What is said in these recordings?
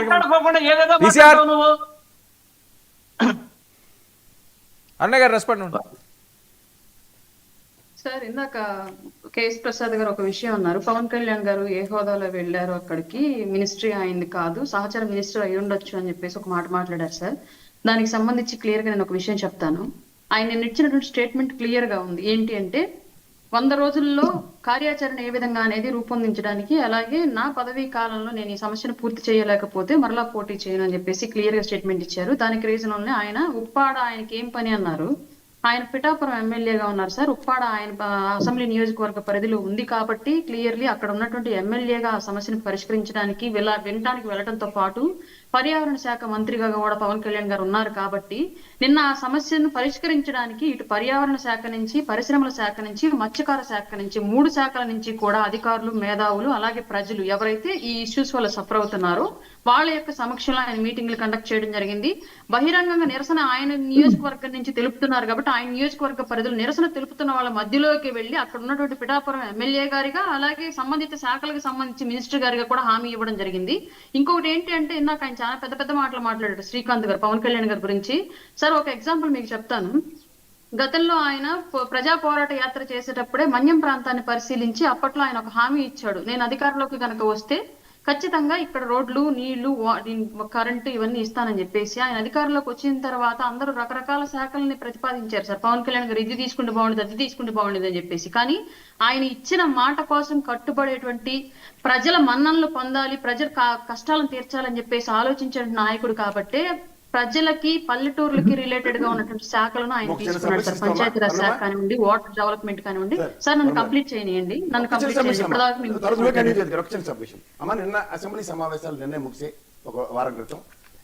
మాట్లాడుకోకుండా ఏదేదో పీసీఆర్ మాట్లాడతావు నువ్వు. అన్నయ్య గారు రెస్పాండ్. సార్ ఇందాక కేఎస్ ప్రసాద్ గారు ఒక విషయం అన్నారు. పవన్ కళ్యాణ్ గారు ఏ హోదాలో వెళ్ళారు అక్కడికి, మినిస్ట్రీ అయింది కాదు, సహచర మినిస్టర్ అయి ఉండొచ్చు అని చెప్పేసి ఒక మాట మాట్లాడారు సార్. దానికి సంబంధించి క్లియర్ గా నేను ఒక విషయం చెప్తాను. ఆయన నిన్న ఇచ్చినటువంటి స్టేట్మెంట్ క్లియర్ గా ఉంది. ఏంటి అంటే 100 రోజుల్లో కార్యాచరణ ఏ విధంగా అనేది రూపొందించడానికి, అలాగే నా పదవీ కాలంలో నేను ఈ సమస్యను పూర్తి చేయలేకపోతే మరలా పోటీ చేయను అని చెప్పేసి క్లియర్ గా స్టేట్మెంట్ ఇచ్చారు. దానికి రీజన్ వల్లనే ఆయన ఉప్పాడ ఆయనకి ఏం పని అన్నారు. ఆయన పిఠాపురం ఎమ్మెల్యేగా ఉన్నారు సార్. ఉప్పాడ ఆయన అసెంబ్లీ నియోజకవర్గ పరిధిలో ఉంది కాబట్టి క్లియర్లీ అక్కడ ఉన్నటువంటి ఎమ్మెల్యేగా ఆ సమస్యను పరిష్కరించడానికి వినటానికి వెళ్ళడంతో పాటు పర్యావరణ శాఖ మంత్రిగా కూడా పవన్ కళ్యాణ్ గారు ఉన్నారు కాబట్టి నిన్న ఆ సమస్యను పరిష్కరించడానికి ఇటు పర్యావరణ శాఖ నుంచి, పరిశ్రమల శాఖ నుంచి, మత్స్యకార శాఖ నుంచి 3 శాఖల నుంచి కూడా అధికారులు, మేధావులు, అలాగే ప్రజలు ఎవరైతే ఈ ఇష్యూస్ వల్ల సఫర్ అవుతున్నారో వాళ్ళ యొక్క సమక్షంలో ఆయన మీటింగ్లు కండక్ట్ చేయడం జరిగింది. బహిరంగంగా నిరసన ఆయన నియోజకవర్గం నుంచి తెలుపుతున్నారు కాబట్టి ఆయన నియోజకవర్గ పరిధిలో నిరసన తెలుపుతున్న వాళ్ళ మధ్యలోకి వెళ్లి అక్కడ ఉన్నటువంటి పిఠాపురం ఎమ్మెల్యే గారిగా, అలాగే సంబంధిత శాఖలకు సంబంధించి మినిస్టర్ గారిగా కూడా హామీ ఇవ్వడం జరిగింది. ఇంకొకటి ఏంటి అంటే ఇందాక ఆయన చాలా పెద్ద పెద్ద మాటలు మాట్లాడారు శ్రీకాంత్ గారు పవన్ కళ్యాణ్ గారి గురించి. సార్ ఒక ఎగ్జాంపుల్ మీకు చెప్తాను. గతంలో ఆయన ప్రజా పోరాట యాత్ర చేసేటప్పుడే మన్యం ప్రాంతాన్ని పరిశీలించి అప్పట్లో ఆయన ఒక హామీ ఇచ్చాడు. నేను అధికారంలోకి కనుక వస్తే ఖచ్చితంగా ఇక్కడ రోడ్లు, నీళ్లు, కరెంటు ఇవన్నీ ఇస్తానని చెప్పేసి ఆయన అధికారంలోకి వచ్చిన తర్వాత అందరూ రకరకాల శాఖల్ని ప్రతిపాదించారు సార్. పవన్ కళ్యాణ్ గారు ఇది తీసుకుంటే బాగుండేది, అది తీసుకుంటే బాగుండేది అని చెప్పేసి. కానీ ఆయన ఇచ్చిన మాట కోసం కట్టుబడేటువంటి, ప్రజల మన్ననలు పొందాలి, ప్రజల కష్టాలను తీర్చాలని చెప్పేసి ఆలోచించిన నాయకుడు కాబట్టే ప్రజలకి, పల్లెటూర్లకి రిలేటెడ్ గా ఉన్నటువంటి శాఖలను ఆయన తీసుకున్నాడు సార్. పంచాయతీరాజ్ శాఖ కానివ్వండి, వాటర్ డెవలప్మెంట్ కానివ్వండి. సార్ నన్ను కంప్లీట్ చేయనియండి, నన్ను కంప్లీట్ చేయండి. అమ్మ నిన్న అసెంబ్లీ సమావేశాలు నిన్నే ముగిసే ఒక వారం క్రితం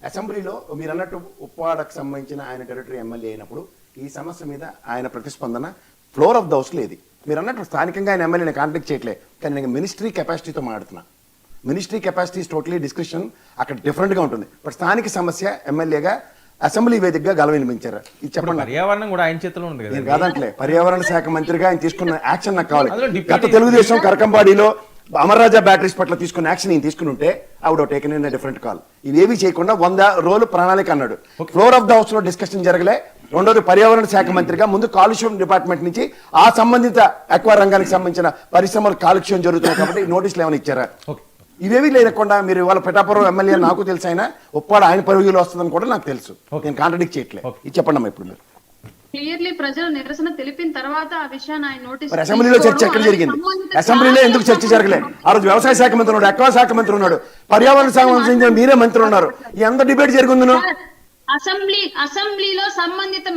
అసెంబ్లీలో మీరు అన్నట్టు ఉప్పాడకు సంబంధించిన ఆయన టెరిటరీ ఎమ్మెల్యే అయినప్పుడు ఈ సమస్య మీద ఆయన ప్రతిస్పందన ఫ్లోర్ ఆఫ్ ద హౌస్ లేదు. మీరు అన్నట్టు స్థానికంగా ఆయన ఎమ్మెల్యేని కాంటాక్ట్ చేయట్లేదు, కానీ నేను మినిస్ట్రీ కెపాసిటీతో మాట్లాడుతున్నా. Ministry capacity is totally discussion అక్కడ డిఫరెంట్గా ఉంటుంది. బట్ స్థానిక సమస్య ఎమ్మెల్యేగా అసెంబ్లీ వేదికగా గల వినిపించారు. ఇది చెప్పండి. పర్యావరణం కూడా ఆయన చేతిలో ఉంది కదా. నేను కాదంటలే, పర్యావరణ శాఖ మంత్రిగా ఆయన తీసుకున్న యాక్షన్ నాకు కావాలి. గత తెలుగుదేశం కరకంబాడిలో అమర్రాజా బ్యాటరీస్ పట్ల తీసుకున్న యాక్షన్ నేను తీసుకుని ఉంటే ఆవిడ టేకెన్ ఇన్ డిఫరెంట్ కాల్. ఇవేవి చేయకుండా 100 రోజులు ప్రణాళిక అన్నాడు. ఫ్లోర్ ఆఫ్ ద హౌస్ లో డిస్కషన్ జరగలే. రెండోది పర్యావరణ శాఖ మంత్రిగా ముందు కాలుష్యం డిపార్ట్మెంట్ నుంచి ఆ సంబంధిత అక్వా రంగానికి సంబంధించిన పరిశ్రమలు కాలుష్యం జరుగుతున్నాయి కాబట్టి నోటీసులు ఏమైనా ఇచ్చారా? ఇవేవి లేకుండా మీరు ఇవాళ పిఠాపురం ఎమ్మెల్యే నాకు తెలుసు, ఆయన ఉప్పాడ ఆయన పరిధిలో వస్తుందని కూడా నాకు తెలుసు. నేను కాంట్రడిక్ట్ చేయట్లేదు. ఇది చెప్పండి అమ్మా. ఇప్పుడు మీరు క్లియర్లీ ప్రజలు నిరసన తెలిపిన తర్వాత ఆ విషయాన్ని ఆయన నోటీస్. అసెంబ్లీలో చర్చ ఎక్కడ జరిగింది? అసెంబ్లీలో ఎందుకు చర్చ జరగలేదు? ఆ రోజు వ్యవసాయ శాఖ మంత్రి ఉన్నాడు, అక్వా శాఖ మంత్రి ఉన్నాడు, పర్యావరణ శాఖ మంత్రి మీరే మంత్రి ఉన్నారు. ఎంత డిబేట్ జరిగింది? అసెంబ్లీలో సంబంధిత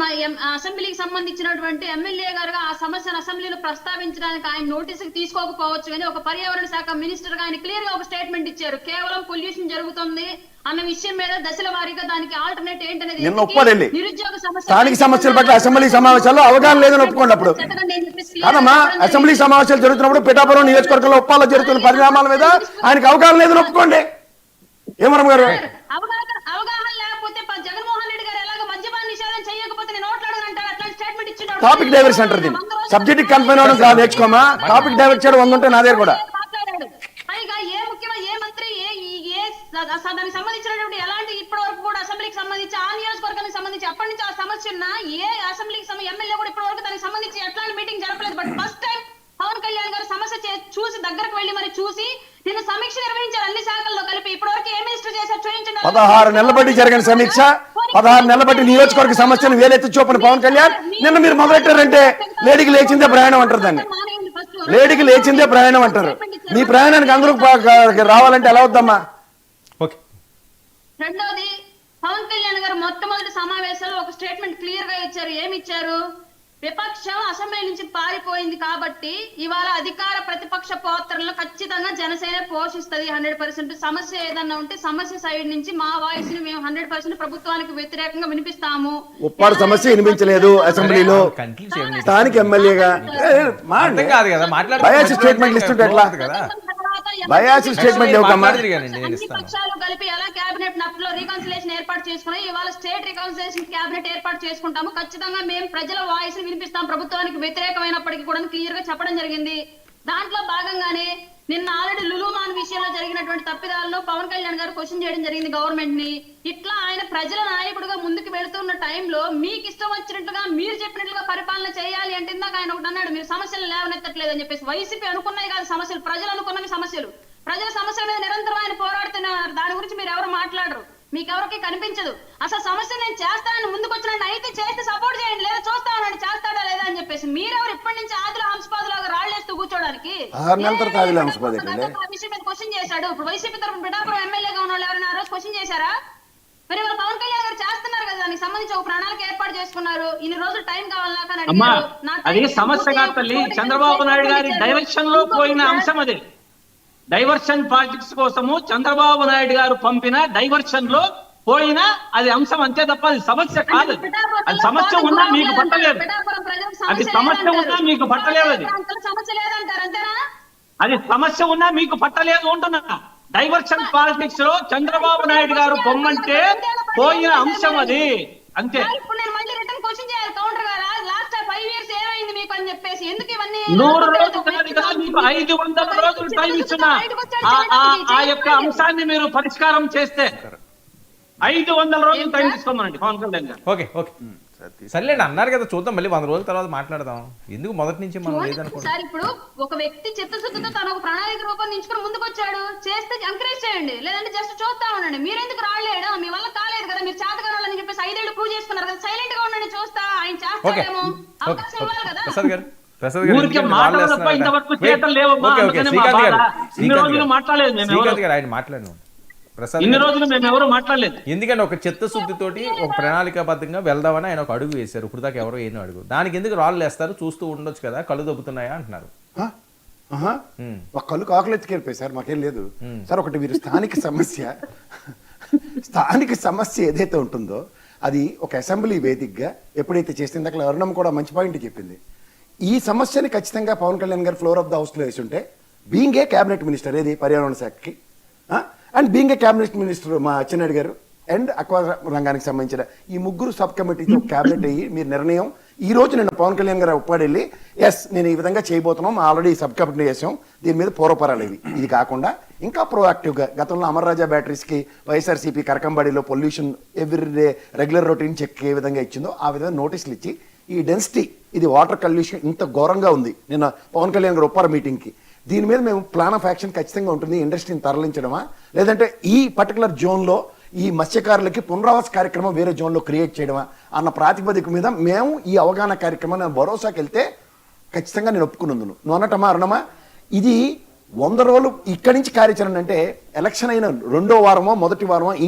అసెంబ్లీకి సంబంధించినటువంటి ఎమ్మెల్యే గారుగా ఆ సమస్యను అసెంబ్లీలో ప్రస్తావించడానికి ఆయన నోటీసుకు తీసుకోకపోవచ్చు, కానీ ఒక పర్యావరణ శాఖ మినిస్టర్ గా ఆయన క్లియర్ గా ఒక స్టేట్మెంట్ ఇచ్చారు. కేవలం పొల్యూషన్ జరుగుతుంది అన్న విషయం మీద దశల వారీగా దానికి ఆల్టర్నేట్ ఏంటనేది నిరుద్యోగ స్థానిక సమస్యల పట్ల అసెంబ్లీ సమావేశాల్లో అవగాహన లేదని ఒప్పుకోండి. అప్పుడు కాదమ్మా, అసెంబ్లీ సమావేశాలు జరుగుతున్నప్పుడు పిఠాపురం నియోజకవర్గంలో ఉప్పాలో జరుగుతున్న పరిణామాల మీద ఆయనకు అవగాహన లేదని ఒప్పుకోండి. ఏమరం గారు? అవగాహన లేకపోతే జగన్మోహన్ రెడ్డి గారు ఎలాగ మద్యపాన నిషేధం చేయకపోతే నేను ఓట్లాడనంటారు. అట్లాంటి స్టేట్మెంట్ ఇచ్చిన టాపిక్ డైవర్స్ అంటారు. దీన్ని సబ్జెక్ట్ కన్ఫైన్ అవడం కాదు, నేర్చుకోమా. టాపిక్ డైవర్ట్ చేయడం 100 ఉంటే నా దగ్గర కూడా. పైగా ఏ ముఖ్యమైన ఏ మంత్రి దానికి సంబంధించినటువంటి ఎలాంటి ఇప్పటి వరకు కూడా అసెంబ్లీకి సంబంధించి ఆ నియోజకవర్గానికి సంబంధించి అప్పటి నుంచి ఆ సమస్య ఉన్న ఏ అసెంబ్లీకి ఎమ్మెల్యే కూడా ఇప్పటి వరకు దానికి సంబంధించి ఎట్లాంటి మీటింగ్ జరపలేదు. But first time Pawan Kalyan గారు సమస్య చూసి దగ్గరకు వెళ్లి మరి చూసి నిన్న సమీక్ష నిర్వహించారు అన్ని శాఖల్లో కలిపి. ఇప్పటి వరకు ఏ మినిస్టర్ చేశారు చూపించండి. 16 నెలల బట్టి జరిగిన సమీక్ష, 16 నెలల బట్టి నియోజకవర్గ సమస్యను వేలెత్తి చూపని పవన్ కళ్యాణ్ నిన్న మీరు మొదలెట్టారంటే లేడీకి లేచిందే ప్రయాణం అంటారు. దాన్ని లేడీకి లేచిందే ప్రయాణం అంటారు. మీ ప్రయాణానికి అందరూ రావాలంటే ఎలా వద్దమ్మా? రెండోది, పవన్ కళ్యాణ్ గారు మొట్టమొదటి సమావేశంలో ఒక స్టేట్మెంట్ క్లియర్ గా ఇచ్చారు. ఏమి ఇచ్చారు? విపక్షం అసెంబ్లీ నుంచి పారిపోయింది కాబట్టి ఇవాళ అధికార ప్రతిపక్ష పాత్రలను ఖచ్చితంగా జనసేన పోషిస్తుంది 100%. సమస్య ఏదన్నా ఉంటే సమస్య సైడ్ నుంచి మా వాయిస్ ని మేము 100% ప్రభుత్వానికి వ్యతిరేకంగా వినిపిస్తాము. ఉప్పాడు సమస్య వినిపించలేదు అసెంబ్లీలో. స్థానిక ఎమ్మెల్యేగా స్టేట్మెంట్ ఇస్తుంటే ఎట్లా? పక్షాలు కలిపి ఎలా కేబినెట్ నప్పులో రీకన్సిలేషన్ ఏర్పాటు చేసుకుని ఇవాళ స్టేట్ రీకన్సిలేషన్ కేబినెట్ ఏర్పాటు చేసుకుంటాము. ఖచ్చితంగా మేము ప్రజల వాయిస్ వినిపిస్తాం ప్రభుత్వానికి వ్యతిరేకమైనప్పటికీ కూడా క్లియర్ గా చెప్పడం జరిగింది. దాంట్లో భాగంగానే నిన్న ఆల్రెడీ లులుమాన్ విషయంలో జరిగినటువంటి తప్పిదాలను పవన్ కళ్యాణ్ గారు క్వశ్చన్ చేయడం జరిగింది గవర్నమెంట్ ని. ఇట్లా ఆయన ప్రజల నాయకుడుగా ముందుకు వెళుతున్న టైంలో మీకు ఇష్టం వచ్చినట్లుగా మీరు చెప్పినట్లుగా పరిపాలన చేయాలి అంటే ఇందాక ఆయన ఒకటి అన్నాడు, మీరు సమస్యలు లేవనెత్తట్లేదు అని చెప్పేసి. వైసీపీ అనుకున్నాయి కాదు సమస్యలు, ప్రజలు అనుకున్నవి సమస్యలు. ప్రజల సమస్యల మీద నిరంతరం ఆయన పోరాడుతున్నారు. దాని గురించి మీరు ఎవరు మాట్లాడరు, మీకెవరికి కనిపించదు. అసలు సమస్య నేను చేస్తానని ముందుకు వచ్చినట్టు అయితే చేస్తే సపోర్ట్ చేయండి, లేదా చూస్తానండి చేస్తాడా లేదా అని చెప్పేసి. మీరెవరు ఇప్పటి నుంచి ఆదిలో హంసపాదులాగా రాళ్ళేస్తూ కూర్చోడానికి? విషయం మీద క్వశ్చన్ చేశాడు. ఇప్పుడు వైసీపీ తరఫున పిఠాపురం ఎమ్మెల్యేగా ఉన్న వాళ్ళు ఎవరైనా ఆ రోజు క్వశ్చన్ చేశారా? మరి వాళ్ళు పవన్ కళ్యాణ్ గారు చేస్తున్నారు కదా, దానికి సంబంధించి ఒక ప్రణాళిక ఏర్పాటు చేసుకున్నారు. ఇన్ని రోజులు టైం కావాలన్నా అది సమస్య కాదు తల్లి. చంద్రబాబు నాయుడు గారి డైరెక్షన్ లో పోయిన అంశం అది. డైవర్షన్ పాలిటిక్స్ కోసము చంద్రబాబు నాయుడు గారు పంపిన డైవర్షన్ లో పోయినా అది అంశం అంతే తప్ప అది సమస్య కాదు. అది సమస్య ఉన్నా మీకు పట్టలేదు, అది సమస్య ఉన్నా మీకు పట్టలేదు, అది సమస్య ఉన్నా మీకు పట్టలేదు అంటున్నా. డైవర్షన్ పాలిటిక్స్ లో చంద్రబాబు నాయుడు గారు పొమ్మంటే పోయిన అంశం అది అంతే. 100 రోజులు కాదు కదా, మీకు 500 రోజులు టైం ఇస్తున్నా. ఆ యొక్క అంశాన్ని మీరు పరిష్కారం చేస్తే 500 రోజులు టైం తీసుకోమనండి పవన్ కళ్యాణ్ గారు. ఓకే ఓకే సర్లేండి అన్నారు కదా, చూద్దాం మళ్ళీ 100 రోజుల తర్వాత మాట్లాడదాం. ఎందుకు మొదటి నుంచి మనం లేదనుకుంటాం. సార్ ఇప్పుడు ఒక వ్యక్తి చిత్తశుద్ధితో తను ఒక ప్రణాళిక రూపొందించుకుని ముందుకు వచ్చాడు, చేస్తే ఎంకరేజ్ చేయండి, లేదంటే జస్ట్ చూస్తా ఉండండి. మీరెందుకు రాలేడు? మీ వల్ల కాలేదు కదా, మీరు చేతగాలని చెప్పేసి 5 ఏళ్ళు ప్రూవ్ చేసుకున్నారు కదా, సైలెంట్ గా ఉండండి, చూస్తా ఆయన చేస్తాడేమో, అవకాశం ఇవ్వాలి కదా. ప్రసాద్ గారు ఊరికే మాట్లాడలేక ఇంతవరకు చేతలు లేవమ్మా, ఇన్ని రోజులు మాట్లాడలేదు మేము, ఆయన మాట్లాడినాం ప్రసాద్ ఇన్ని రోజులు మేము ఎవరు మాట్లాడలేదు. ఎందుకంటే ఒక చిత్తశుద్ధితోటి ఒక ప్రణాళికాబద్ధంగా వెళ్దామని ఆయన ఒక అడుగు వేశారు. ఇప్పుడు దాకా ఎవరో ఏనో అడుగు, దానికి ఎందుకు రాళ్ళు వేస్తారు? చూస్తూ ఉండొచ్చు కదా, కళ్ళు దొబ్బుతున్నాయా అంటున్నారు. ఒక కళ్ళు కాకులు ఎత్తుకెళ్ళిపోయి సార్, మాకేం లేదు సార్. ఒకటి మీరు స్థానిక సమస్య ఏదైతే ఉంటుందో అది ఒక అసెంబ్లీ వేదికగా ఎప్పుడైతే చేస్తే ఇందాక అరుణమ్మ కూడా మంచి పాయింట్ చెప్పింది. ఈ సమస్యని ఖచ్చితంగా పవన్ కళ్యాణ్ గారు ఫ్లోర్ ఆఫ్ ద హౌస్ లో వేసి ఉంటే, బీయింగ్ ఏ క్యాబినెట్ మినిస్టర్ ఏది పర్యావరణ శాఖకి, and being a cabinet minister మా అచ్చెన్నాయుడు గారు అండ్ అక్వా రంగానికి సంబంధించిన ఈ ముగ్గురు సబ్ కమిటీతో క్యాబినెట్ అయ్యి మీరు నిర్ణయం ఈ రోజు నిన్న పవన్ కళ్యాణ్ గారు ఒప్పాడెళ్ళి ఎస్ నేను ఈ విధంగా చేయబోతున్నాం, ఆల్రెడీ సబ్ కమిటీ చేసాం, దీని మీద పూర్వపరాలు ఇవి. ఇది కాకుండా ఇంకా ప్రోయాక్టివ్గా గతంలో అమర్రాజా బ్యాటరీస్కి వైఎస్ఆర్సీపీ కరకంబాడిలో pollution every day regular routine check ఏ విధంగా ఇచ్చిందో ఆ విధంగా నోటీసులు ఇచ్చి ఈ డెన్సిటీ ఇది వాటర్ కల్యూషన్ ఇంత ఘోరంగా ఉంది. నిన్న పవన్ కళ్యాణ్ గారు ఒప్పారు మీటింగ్కి, దీని మీద మేము ప్లాన్ ఆఫ్ యాక్షన్ ఖచ్చితంగా ఉంటుంది. ఇండస్ట్రీని తరలించడమా, లేదంటే ఈ పర్టికులర్ జోన్లో ఈ మత్స్యకారులకి పునరావాస కార్యక్రమం వేరే జోన్లో క్రియేట్ చేయడమా అన్న ప్రాతిపదిక మీద మేము ఈ అవగాహన కార్యక్రమాన్ని భరోసాకి వెళ్తే ఖచ్చితంగా నేను ఒప్పుకున్నందును. నువ్వు అన్నట్టమా అరుణమా, ఇది 100 రోజులు ఇక్కడి నుంచి కార్యాచరణ అంటే ఎలక్షన్ అయిన 2వ వారమో 1వ వారమో ఈ